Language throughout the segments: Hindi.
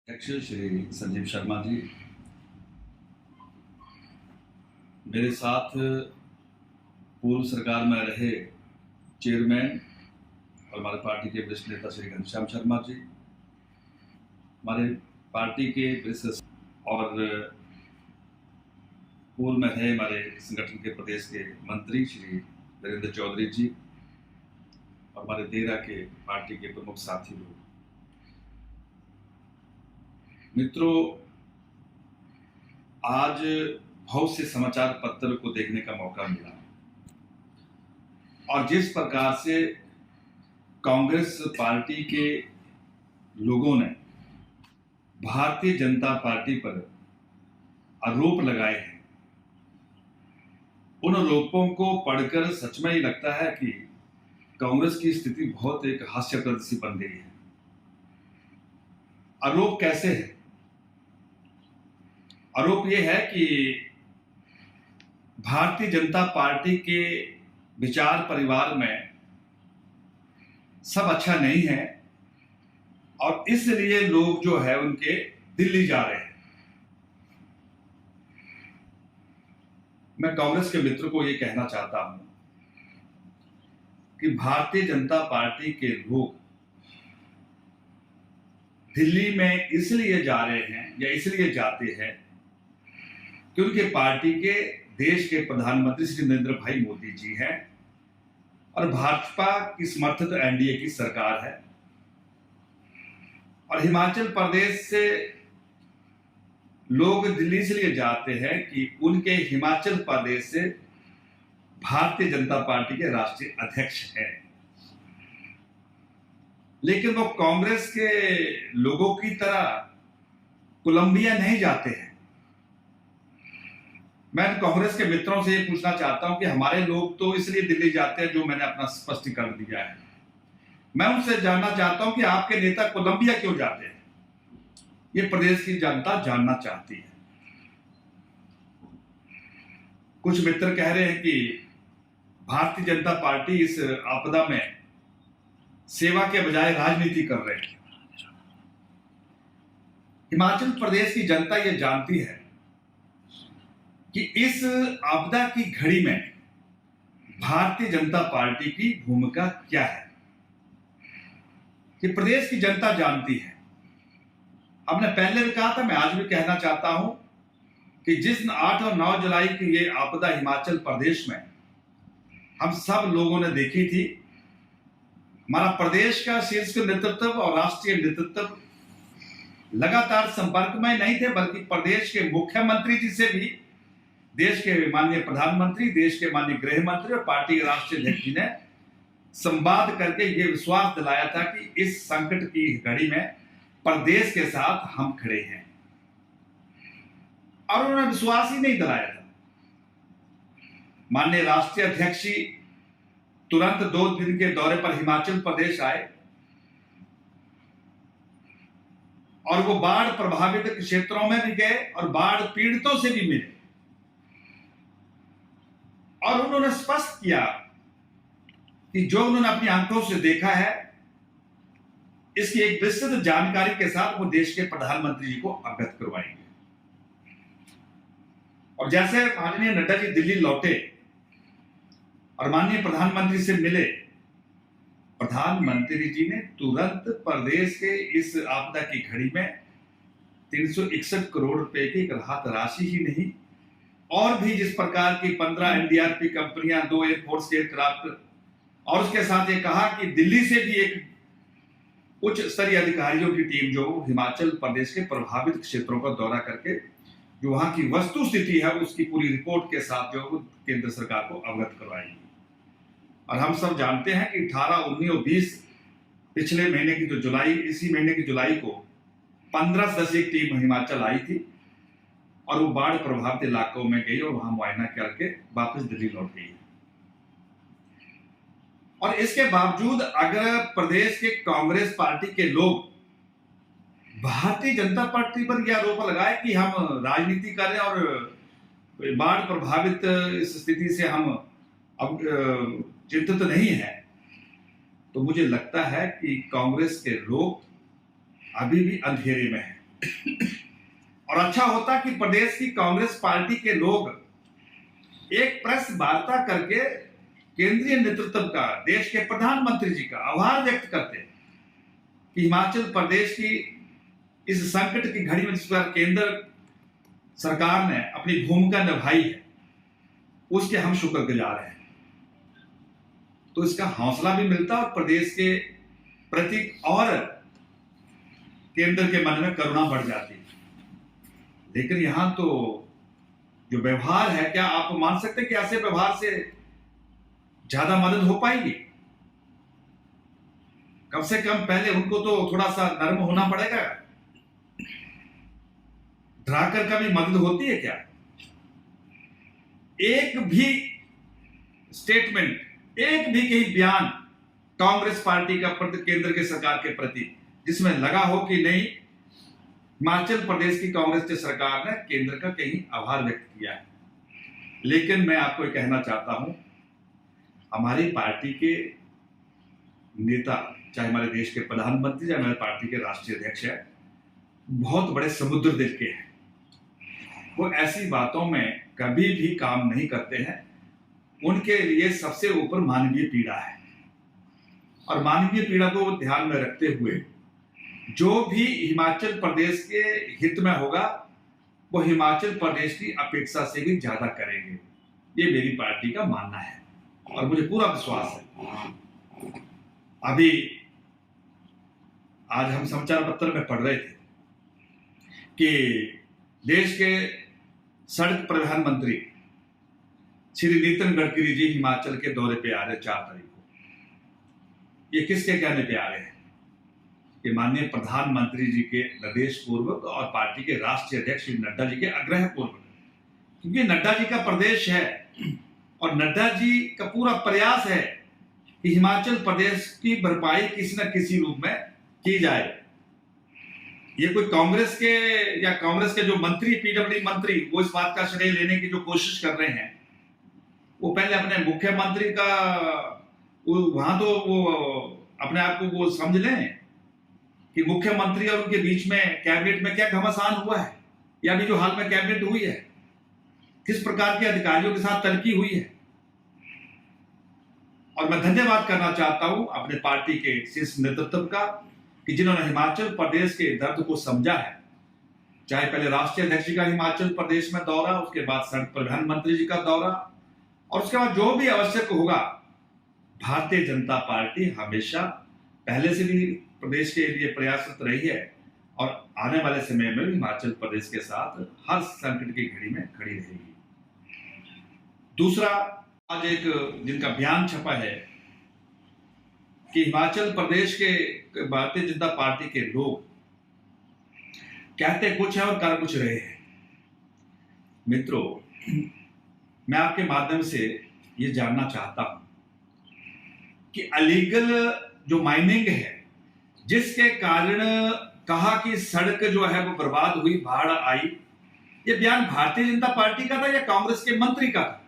अध्यक्ष श्री संजीव शर्मा जी, मेरे साथ पूर्व सरकार में रहे चेयरमैन और हमारे पार्टी के वरिष्ठ नेता श्री घनश्याम शर्मा जी, हमारे पार्टी के वरिष्ठ और पूर्व में रहे हमारे संगठन के प्रदेश के मंत्री श्री वीरेंद्र चौधरी जी और हमारे देरा के पार्टी के प्रमुख साथी लोग। मित्रों, आज बहुत से समाचार पत्र को देखने का मौका मिला और जिस प्रकार से कांग्रेस पार्टी के लोगों ने भारतीय जनता पार्टी पर आरोप लगाए हैं, उन आरोपों को पढ़कर सच में ही लगता है कि कांग्रेस की स्थिति बहुत एक हास्यप्रद सी बन गई है। आरोप कैसे है? आरोप यह है कि भारतीय जनता पार्टी के विचार परिवार में सब अच्छा नहीं है और इसलिए लोग जो है उनके दिल्ली जा रहे हैं। मैं कांग्रेस के मित्र को यह कहना चाहता हूं कि भारतीय जनता पार्टी के लोग दिल्ली में इसलिए जा रहे हैं या इसलिए जाते हैं कि उनके पार्टी के देश के प्रधानमंत्री श्री नरेंद्र भाई मोदी जी हैं और भाजपा की समर्थित एनडीए की सरकार है और हिमाचल प्रदेश से लोग दिल्ली इसलिए जाते हैं कि उनके हिमाचल प्रदेश से भारतीय जनता पार्टी के राष्ट्रीय अध्यक्ष हैं, लेकिन वो कांग्रेस के लोगों की तरह कोलंबिया नहीं जाते हैं। मैं कांग्रेस के मित्रों से ये पूछना चाहता हूं कि हमारे लोग तो इसलिए दिल्ली जाते हैं, जो मैंने अपना स्पष्टीकरण दिया है। मैं उनसे जानना चाहता हूं कि आपके नेता कोलंबिया क्यों जाते हैं? ये प्रदेश की जनता जानना चाहती है। कुछ मित्र कह रहे हैं कि भारतीय जनता पार्टी इस आपदा में सेवा के बजाय राजनीति कर रहे हैं। हिमाचल प्रदेश की जनता यह जानती है कि इस आपदा की घड़ी में भारतीय जनता पार्टी की भूमिका क्या है। कि प्रदेश की जनता जानती है। हमने पहले भी कहा था, मैं आज भी कहना चाहता हूं कि जिस 8 और 9 जुलाई की ये आपदा हिमाचल प्रदेश में हम सब लोगों ने देखी थी, हमारा प्रदेश का शीर्ष नेतृत्व और राष्ट्रीय नेतृत्व लगातार संपर्क में नहीं थे, बल्कि प्रदेश के मुख्यमंत्री जी से भी, देश के माननीय प्रधानमंत्री, देश के माननीय गृह मंत्री और पार्टी के राष्ट्रीय अध्यक्ष जी ने संवाद करके यह विश्वास दिलाया था कि इस संकट की घड़ी में प्रदेश के साथ हम खड़े हैं, और उन्होंने विश्वास ही नहीं दिलाया था। माननीय राष्ट्रीय अध्यक्ष जी तुरंत 2 दिन के दौरे पर हिमाचल प्रदेश आए और वो बाढ़ प्रभावित क्षेत्रों में भी गए और बाढ़ पीड़ितों से भी मिले और उन्होंने स्पष्ट किया कि जो उन्होंने अपनी आंखों से देखा है, इसकी एक विस्तृत जानकारी के साथ वो देश के प्रधानमंत्री जी को अवगत करवाएंगे। और जैसे माननीय नड्डा जी दिल्ली लौटे और माननीय प्रधानमंत्री से मिले, प्रधानमंत्री जी ने तुरंत प्रदेश के इस आपदा की घड़ी में 361 करोड़ रुपए की राहत राशि ही नहीं, और भी जिस प्रकार की 15 एनडीआरएफ कंपनियां, 2 एयरफोर्स एयरक्राफ्ट, और उसके साथ ये कहा कि दिल्ली से भी एक उच्च स्तरीय अधिकारियों की टीम जो हिमाचल प्रदेश के प्रभावित क्षेत्रों का दौरा करके जो वहां की वस्तु स्थिति है उसकी पूरी रिपोर्ट के साथ जो केंद्र सरकार को अवगत करवाएगी। और हम सब जानते हैं कि 18, 19 और 20 पिछले महीने की जो जुलाई, इसी महीने की जुलाई को 15 सदस्यीय टीम हिमाचल आई थी और वो बाढ़ प्रभावित इलाकों में गई और वहां मुआयना करके वापस दिल्ली लौट गई। और इसके बावजूद अगर प्रदेश के कांग्रेस पार्टी के लोग भारतीय जनता पार्टी पर यह आरोप लगाए कि हम राजनीति कर रहे हैं और बाढ़ प्रभावित इस स्थिति से हम अब चिंतित नहीं है, तो मुझे लगता है कि कांग्रेस के लोग अभी भी अंधेरे में हैं। और अच्छा होता कि प्रदेश की कांग्रेस पार्टी के लोग एक प्रेस वार्ता करके केंद्रीय नेतृत्व का, देश के प्रधानमंत्री जी का आभार व्यक्त करते कि हिमाचल प्रदेश की इस संकट की घड़ी में जिस पर केंद्र सरकार ने अपनी भूमिका निभाई है, उसके हम शुक्रगुजार हैं। तो इसका हौसला भी मिलता और प्रदेश के प्रति और केंद्र के मन में करुणा बढ़ जाती। लेकिन यहां तो जो व्यवहार है, क्या आप मान सकते हैं कि ऐसे व्यवहार से ज्यादा मदद हो पाएगी? कम से कम पहले उनको तो थोड़ा सा नर्म होना पड़ेगा। डराकर कभी मदद होती है क्या? एक भी स्टेटमेंट, एक भी कहीं बयान कांग्रेस पार्टी का केंद्र के सरकार के प्रति जिसमें लगा हो कि नहीं, हिमाचल प्रदेश की कांग्रेस की सरकार ने केंद्र का कहीं आभार व्यक्त किया है। लेकिन मैं आपको कहना चाहता हूं, हमारी पार्टी के नेता, चाहे हमारे देश के प्रधानमंत्री, चाहे हमारे पार्टी के राष्ट्रीय अध्यक्ष है, बहुत बड़े समुद्र दिल के हैं। वो ऐसी बातों में कभी भी काम नहीं करते हैं। उनके लिए सबसे ऊपर मानवीय पीड़ा है, और मानवीय पीड़ा को ध्यान में रखते हुए जो भी हिमाचल प्रदेश के हित में होगा, वो हिमाचल प्रदेश की अपेक्षा से भी ज्यादा करेंगे। ये मेरी पार्टी का मानना है और मुझे पूरा विश्वास है। अभी आज हम समाचार पत्र में पढ़ रहे थे कि देश के सड़क परिवहन मंत्री श्री नितिन गडकरी जी हिमाचल के दौरे पे आ रहे 4 तारीख को। ये किसके कहने पे आ रहे हैं? कि माननीय प्रधानमंत्री जी के निर्देश पूर्वक और पार्टी के राष्ट्रीय अध्यक्ष श्री नड्डा जी के आग्रह पूर्वक, क्योंकि नड्डा जी का प्रदेश है और नड्डा जी का पूरा प्रयास है कि हिमाचल प्रदेश की भरपाई किसी न किसी रूप में की जाए। ये कोई कांग्रेस के या कांग्रेस के जो मंत्री, पीडब्ल्यूडी मंत्री, वो इस बात का श्रेय लेने की जो कोशिश कर रहे हैं, वो पहले अपने मुख्यमंत्री का वहां तो वो अपने आप को वो समझ लें कि मुख्यमंत्री और उनके बीच में कैबिनेट में क्या घमासान हुआ है, या अभी जो हाल में कैबिनेट हुई है, किस प्रकार के अधिकारियों के साथ तलकी हुई है। और मैं धन्यवाद करना चाहता हूं अपने पार्टी के शीर्ष नेतृत्व का कि जिन्होंने हिमाचल प्रदेश के दर्द को समझा है। चाहे पहले राष्ट्रीय अध्यक्ष जी का हिमाचल प्रदेश में दौरा, उसके बाद सड़क परिवहन मंत्री जी का दौरा, और उसके बाद जो भी आवश्यक होगा, भारतीय जनता पार्टी हमेशा पहले से भी प्रदेश के लिए प्रयासरत रही है और आने वाले समय में भी हिमाचल प्रदेश के साथ हर संकट की घड़ी में खड़ी रहेगी। दूसरा, आज एक जिनका बयान छपा है कि हिमाचल प्रदेश के भारतीय जनता पार्टी के लोग कहते कुछ है और कर कुछ रहे हैं। मित्रों, मैं आपके माध्यम से ये जानना चाहता हूं कि अलीगल जो माइनिंग है, जिसके कारण कहा कि सड़क जो है वो बर्बाद हुई, बाढ़ आई, ये बयान भारतीय जनता पार्टी का था या कांग्रेस के मंत्री का था?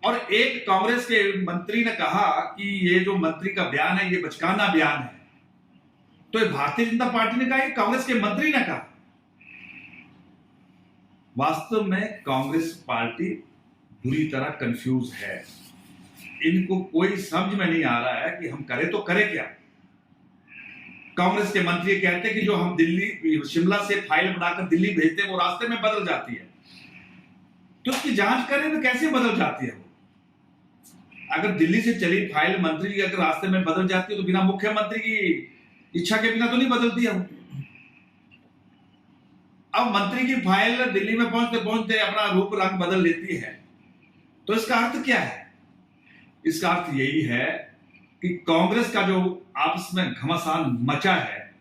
और एक कांग्रेस के मंत्री ने कहा कि ये जो मंत्री का बयान है ये बचकाना बयान है, तो ये भारतीय जनता पार्टी ने कहा, ये कांग्रेस के मंत्री ने कहा। वास्तव में कांग्रेस पार्टी बुरी तरह कंफ्यूज है। इनको कोई समझ में नहीं आ रहा है कि हम करें तो करें क्या। कांग्रेस के मंत्री कहते हैं कि जो हम दिल्ली, शिमला से फाइल बनाकर दिल्ली भेजते हैं वो रास्ते में बदल जाती है, तो उसकी जांच करें तो कैसे बदल जाती है वो? अगर दिल्ली से चली फाइल मंत्री की अगर रास्ते में बदल जाती है तो बिना मुख्यमंत्री की इच्छा के बिना तो नहीं बदलती है वो। अब मंत्री की फाइल दिल्ली में पहुंचते पहुंचते अपना रूप रंग बदल लेती है, तो इसका अर्थ क्या है? इसका अर्थ यही है कि कांग्रेस का जो आपस में घमासान मचा है,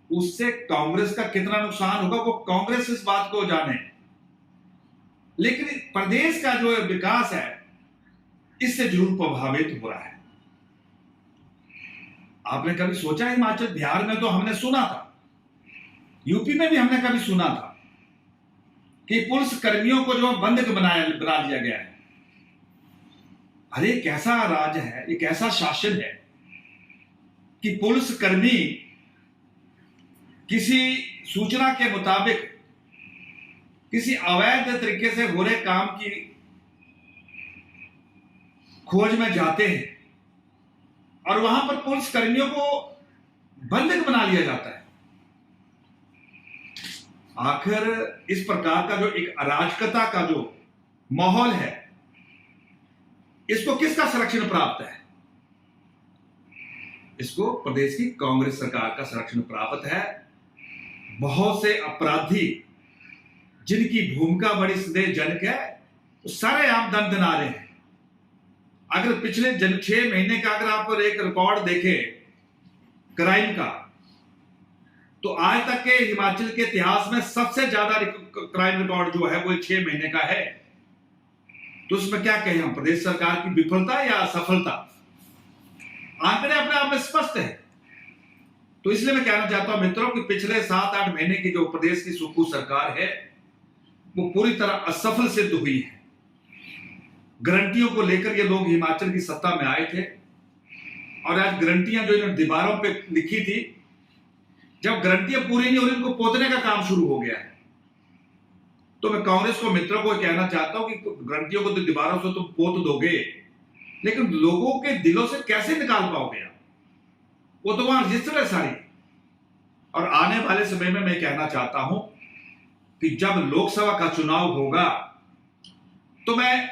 उससे कांग्रेस का कितना नुकसान होगा वो कांग्रेस इस बात को जाने। लेकिन प्रदेश का जो विकास है इससे जरूर प्रभावित हो रहा है। आपने कभी सोचा, हिमाचल, बिहार में तो हमने सुना था, यूपी में भी हमने कभी सुना था कि पुलिस कर्मियों को जो बंधक बना दिया गया है। अरे कैसा राज है, ये कैसा शासन है कि पुलिस कर्मी किसी सूचना के मुताबिक किसी अवैध तरीके से हो रहे काम की खोज में जाते हैं और वहां पर पुलिस कर्मियों को बंधक बना लिया जाता है। आखिर इस प्रकार का जो एक अराजकता का जो माहौल है, इसको किसका संरक्षण प्राप्त है? इसको प्रदेश की कांग्रेस सरकार का संरक्षण प्राप्त है। बहुत से अपराधी जिनकी भूमिका बड़ी संदेहजनक है, वो सारे आम दंदनारे हैं। अगर पिछले 6 महीने का अगर आप एक रिकॉर्ड देखें क्राइम का, तो आज तक के हिमाचल के इतिहास में सबसे ज्यादा क्राइम रिकॉर्ड जो है वो 6 महीने का है। तो उसमें क्या कहें हम, प्रदेश सरकार की विफलता या असफलता? आंकड़े अपने आप में स्पष्ट है। तो इसलिए मैं कहना चाहता हूं मित्रों कि पिछले 7-8 महीने की जो प्रदेश की सुक्खू सरकार है, वो पूरी तरह असफल सिद्ध हुई है। गारंटियों को लेकर ये लोग हिमाचल की सत्ता में आए थे और आज गारंटियां जो इन्होंने दीवारों पे लिखी थी, जब गारंटियां पूरी नहीं हो रही, उनको पोतने का काम शुरू हो गया है। तो मैं कांग्रेस को मित्रों को कहना चाहता हूं कि गारंटियों को तो दीवारों से तुम पोत दोगे, लेकिन लोगों के दिलों से कैसे निकाल पाओगे आप? वो तो वहां रजिस्टर है सारी। और आने वाले समय में मैं कहना चाहता हूं कि जब लोकसभा का चुनाव होगा, तो मैं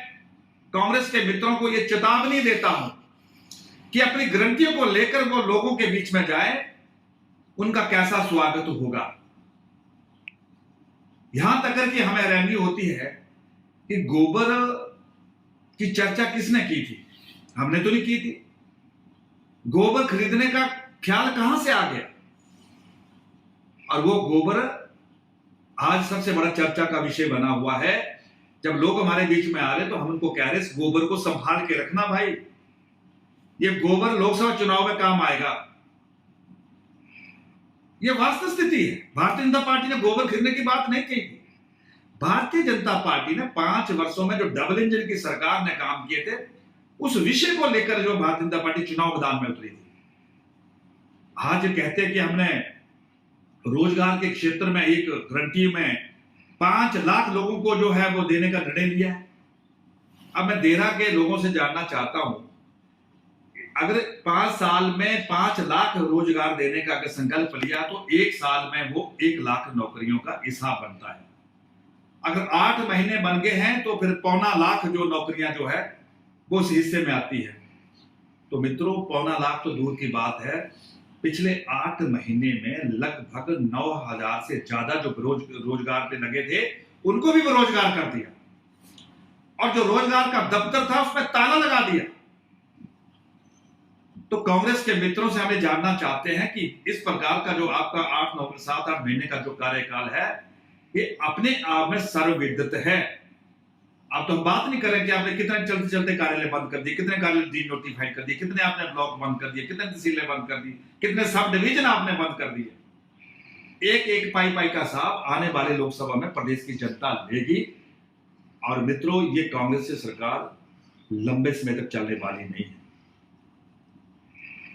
कांग्रेस के मित्रों को यह चेतावनी देता हूं कि अपनी गारंटियों को लेकर वो लोगों के बीच में जाए, उनका कैसा स्वागत होगा। यहां तक कि हमें हैरानी होती है कि गोबर की चर्चा किसने की थी? हमने तो नहीं की थी। गोबर खरीदने का ख्याल कहां से आ गया? और वो गोबर आज सबसे बड़ा चर्चा का विषय बना हुआ है। जब लोग हमारे बीच में आ रहे तो हम उनको कह रहे, इस गोबर को संभाल के रखना भाई, ये गोबर लोकसभा चुनाव में काम आएगा। ये वास्तव स्थिति है। भारतीय जनता पार्टी ने गोबर खरीदने की बात नहीं की थी। भारतीय जनता पार्टी ने 5 वर्षों में जो डबल इंजन की सरकार ने काम किए थे, उस विषय को लेकर जो भारतीय जनता पार्टी चुनाव मैदान में उतरी थी। आज कहते हैं कि हमने रोजगार के क्षेत्र में एक गारंटी में 5 लाख लोगों को जो है वो देने का निर्णय लिया है। अब मैं देरा के लोगों से जानना चाहता हूं, अगर 5 साल में 5 लाख रोजगार देने का अगर संकल्प लिया, तो 1 साल में वो 1 लाख नौकरियों का हिसाब बनता है। अगर 8 महीने बन गए हैं तो फिर 1.25 लाख जो नौकरियां जो है वो उस हिस्से में आती है। तो मित्रों, 1.25 लाख तो दूर की बात है, पिछले 8 महीने में लगभग 9,000 से ज्यादा जो रोजगार पे लगे थे, उनको भी बेरोजगार कर दिया और जो रोजगार का दफ्तर था उसमें ताला लगा दिया। तो कांग्रेस के मित्रों से हमें जानना चाहते हैं कि इस प्रकार का जो आपका 7-8 महीने का जो कार्यकाल है, ये अपने आप में सर्वविदित है। अब तो हम बात नहीं कर रहे कि आपने कितने चलते चलते कार्यालय बंद कर दिए, कितने कार्यालय डी नोटिफाइड कर दिए, कितने आपने ब्लॉक बंद कर दिए, कितने तहसीलें बंद कर दी, कितने सब डिवीजन आपने बंद कर दिए। एक एक पाई का हिसाब आने वाले लोकसभा में प्रदेश की जनता लेगी। और मित्रों, ये कांग्रेस की सरकार लंबे समय तक चलने वाली नहीं है।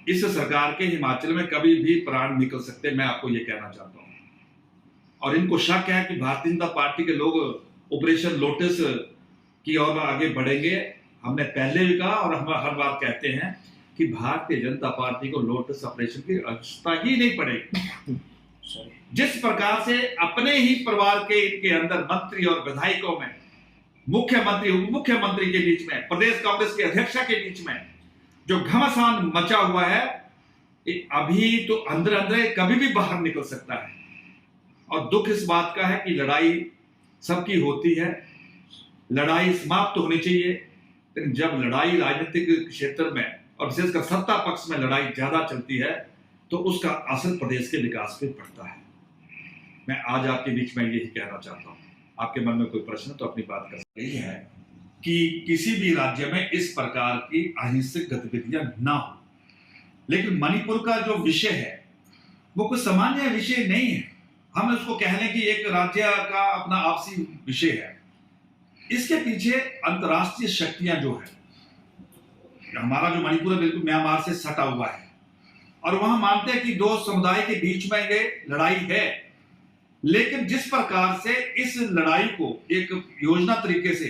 इस सरकार के हिमाचल में कभी भी प्राण निकल सकते, मैं आपको यह कहना चाहता हूं। और इनको शक है कि भारतीय जनता पार्टी के लोग ऑपरेशन लोटस की ओर आगे बढ़ेंगे। हमने पहले भी कहा और हम हर बार कहते हैं कि भारतीय जनता पार्टी को लोटस ऑपरेशन की आवश्यकता ही नहीं पड़ेगी। जिस प्रकार से अपने ही परिवार के इनके अंदर मंत्री और विधायकों में, मुख्यमंत्री उप मुख्यमंत्री के बीच में, प्रदेश कांग्रेस के अध्यक्ष के बीच में जो घमासान मचा हुआ है, अभी तो अंदर अंदर कभी भी बाहर निकल सकता है। और दुख इस बात का है कि लड़ाई सबकी होती है, लड़ाई समाप्त होनी चाहिए, लेकिन जब लड़ाई राजनीतिक क्षेत्र में और विशेषकर सत्ता पक्ष में लड़ाई ज्यादा चलती है, तो उसका असर प्रदेश के विकास पे पड़ता है। मैं आज आपके बीच में यही कहना चाहता हूं। आपके मन में कोई प्रश्न तो अपनी बात कर सकते हैं कि किसी भी राज्य में इस प्रकार की अहिंसक गतिविधियां ना हो। लेकिन मणिपुर का जो विषय है वो कोई सामान्य विषय नहीं है। हम उसको कह लें कि एक राज्य का अपना आपसी विषय है। इसके पीछे अंतरराष्ट्रीय शक्तियां जो है, हमारा जो मणिपुर है बिल्कुल म्यांमार से सटा हुआ है। और वहां मानते हैं कि दो समुदाय के बीच में ये लड़ाई है। लेकिन जिस प्रकार से इस लड़ाई को एक योजना तरीके से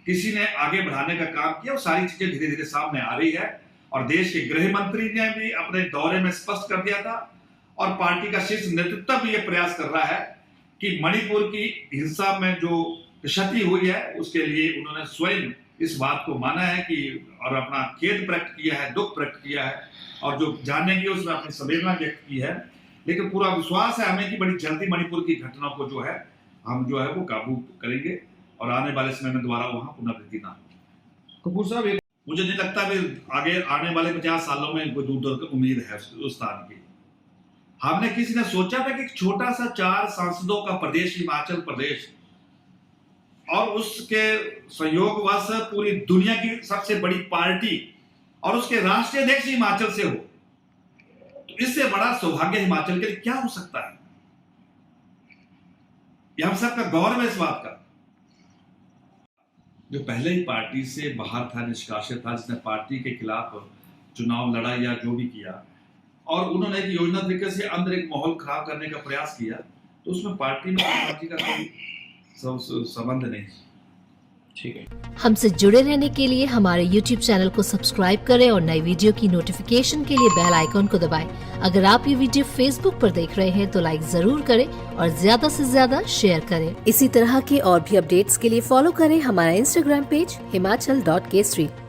किसी ने आगे बढ़ाने का काम किया, वो सारी चीजें धीरे धीरे सामने आ रही है। और देश के गृह मंत्री ने भी अपने दौरे में स्पष्ट कर दिया था, और पार्टी का शीर्ष नेतृत्व भी यह प्रयास कर रहा है कि मणिपुर की हिंसा में जो क्षति हुई है उसके लिए उन्होंने स्वयं इस बात को माना है कि और अपना खेद प्रकट किया है, दुख प्रकट किया है, और जो जानने की उसमें अपनी संवेदना व्यक्त की है। लेकिन पूरा विश्वास है हमें कि बड़ी जल्दी मणिपुर की घटनाओं को जो है हम जो है वो काबू करेंगे और आने वाले समय में दोबारा वहां पुनरावृत्ति ना हो। कपूर साहब, मुझे नहीं लगता कि आगे आने वाले 50 सालों में कोई दूर की उम्मीद है उस स्थान की। हमने किसी ने सोचा था कि एक छोटा सा 4 सांसदों का प्रदेश हिमाचल प्रदेश, और उसके संयोगवश पूरी दुनिया की सबसे बड़ी पार्टी और उसके राष्ट्रीय अध्यक्ष हिमाचल से हो, तो इससे बड़ा सौभाग्य हिमाचल के लिए क्या हो सकता है। यह हम सबका गौरव है इस बात का। जो पहले ही पार्टी से बाहर था, निष्कासित था, जिसने पार्टी के खिलाफ चुनाव लड़ा या जो भी किया, और उन्होंने एक योजना तरीके से अंदर एक माहौल खराब करने का प्रयास किया, तो उसमें पार्टी में पार्टी का कोई संबंध नहीं। ठीक है। हमसे जुड़े रहने के लिए हमारे YouTube चैनल को सब्सक्राइब करें और नई वीडियो की नोटिफिकेशन के लिए बेल आइकॉन को दबाएं। अगर आप ये वीडियो Facebook पर देख रहे हैं तो लाइक जरूर करें और ज्यादा से ज्यादा शेयर करें। इसी तरह के और भी अपडेट्स के लिए फॉलो करें हमारा Instagram पेज himachal.kesari।